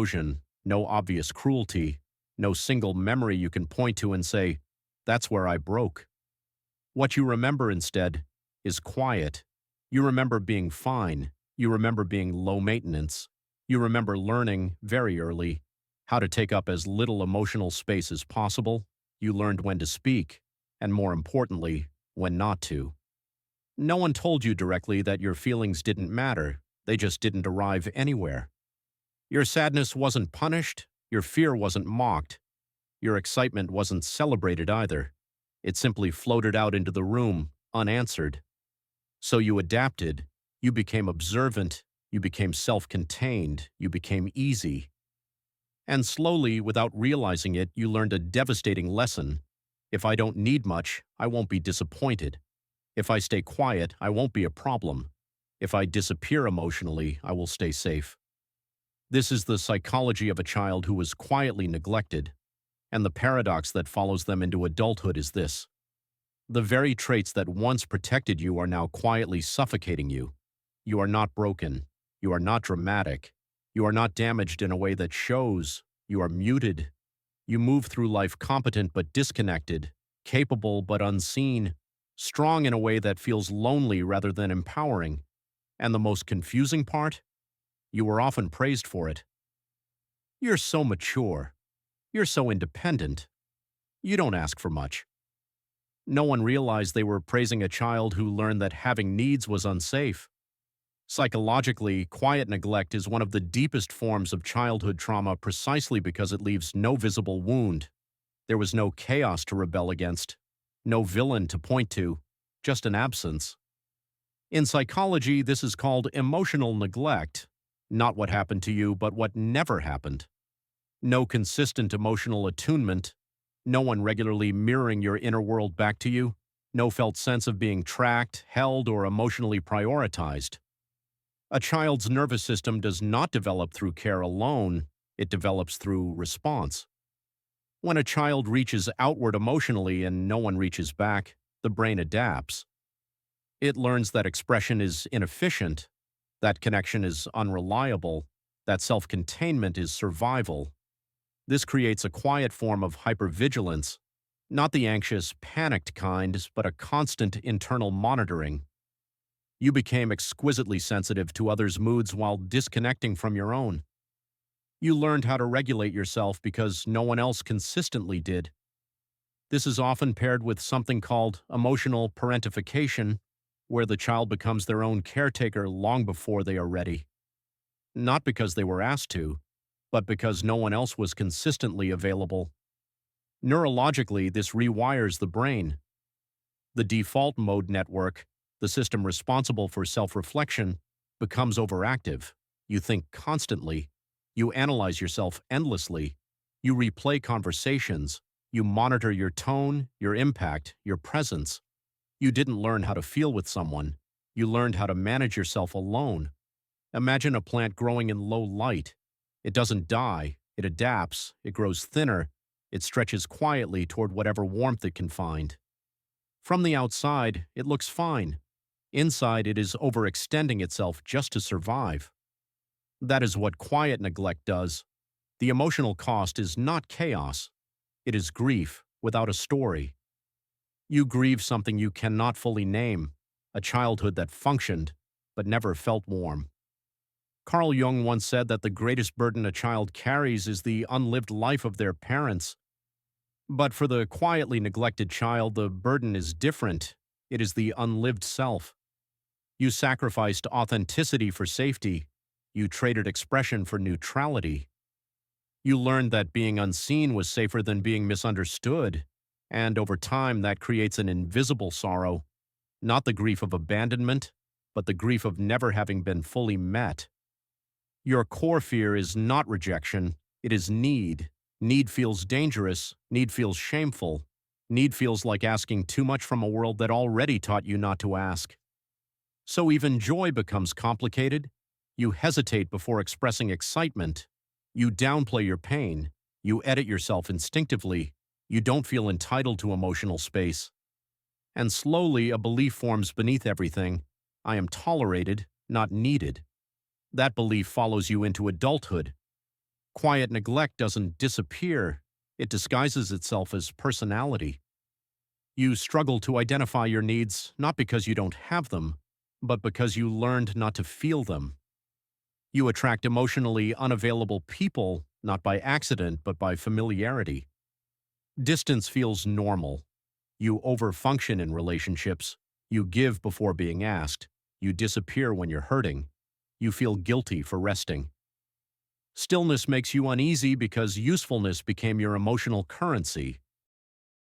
explosion, no obvious cruelty, no single memory you can point to and say, that's where I broke. What you remember instead is quiet. You remember being fine. You remember being low maintenance. You remember learning very early how to take up as little emotional space as possible. You learned when to speak, and more importantly, when not to. No one told you directly that your feelings didn't matter. They just didn't arrive anywhere. Your sadness wasn't punished. Your fear wasn't mocked. Your excitement wasn't celebrated either. It simply floated out into the room, unanswered. So you adapted. You became observant. You became self-contained. You became easy. And slowly, without realizing it, you learned a devastating lesson. If I don't need much, I won't be disappointed. If I stay quiet, I won't be a problem. If I disappear emotionally, I will stay safe. This is the psychology of a child who was quietly neglected, and the paradox that follows them into adulthood is this. The very traits that once protected you are now quietly suffocating you. You are not broken. You are not dramatic. You are not damaged in a way that shows. You are muted. You move through life competent but disconnected, capable but unseen, strong in a way that feels lonely rather than empowering. And the most confusing part? You were often praised for it. You're so mature. You're so independent. You don't ask for much. No one realized they were praising a child who learned that having needs was unsafe. Psychologically, quiet neglect is one of the deepest forms of childhood trauma precisely because it leaves no visible wound. There was no chaos to rebel against, no villain to point to, just an absence. In psychology, this is called emotional neglect, not what happened to you, but what never happened. No consistent emotional attunement, no one regularly mirroring your inner world back to you, no felt sense of being tracked, held, or emotionally prioritized. A child's nervous system does not develop through care alone, it develops through response. When a child reaches outward emotionally and no one reaches back, the brain adapts. It learns that expression is inefficient, that connection is unreliable, that self-containment is survival. This creates a quiet form of hypervigilance, not the anxious, panicked kind, but a constant internal monitoring. You became exquisitely sensitive to others' moods while disconnecting from your own. You learned how to regulate yourself because no one else consistently did. This is often paired with something called emotional parentification, where the child becomes their own caretaker long before they are ready. Not because they were asked to, but because no one else was consistently available. Neurologically, this rewires the brain. The default mode network, the system responsible for self-reflection, becomes overactive. You think constantly. You analyze yourself endlessly. You replay conversations. You monitor your tone, your impact, your presence. You didn't learn how to feel with someone. You learned how to manage yourself alone. Imagine a plant growing in low light. It doesn't die. It adapts. It grows thinner. It stretches quietly toward whatever warmth it can find. From the outside, it looks fine. Inside, it is overextending itself just to survive. That is what quiet neglect does. The emotional cost is not chaos. It is grief without a story. You grieve something you cannot fully name, a childhood that functioned, but never felt warm. Carl Jung once said that the greatest burden a child carries is the unlived life of their parents. But for the quietly neglected child, the burden is different. It is the unlived self. You sacrificed authenticity for safety. You traded expression for neutrality. You learned that being unseen was safer than being misunderstood, and over time that creates an invisible sorrow, not the grief of abandonment, but the grief of never having been fully met. Your core fear is not rejection, it is need. Need feels dangerous, need feels shameful, need feels like asking too much from a world that already taught you not to ask. So even joy becomes complicated. You hesitate before expressing excitement. You downplay your pain. You edit yourself instinctively. You don't feel entitled to emotional space. And slowly a belief forms beneath everything. I am tolerated, not needed. That belief follows you into adulthood. Quiet neglect doesn't disappear, it disguises itself as personality. You struggle to identify your needs not because you don't have them, but because you learned not to feel them. You attract emotionally unavailable people, not by accident, but by familiarity. Distance feels normal. You overfunction in relationships. You give before being asked. You disappear when you're hurting. You feel guilty for resting. Stillness makes you uneasy because usefulness became your emotional currency.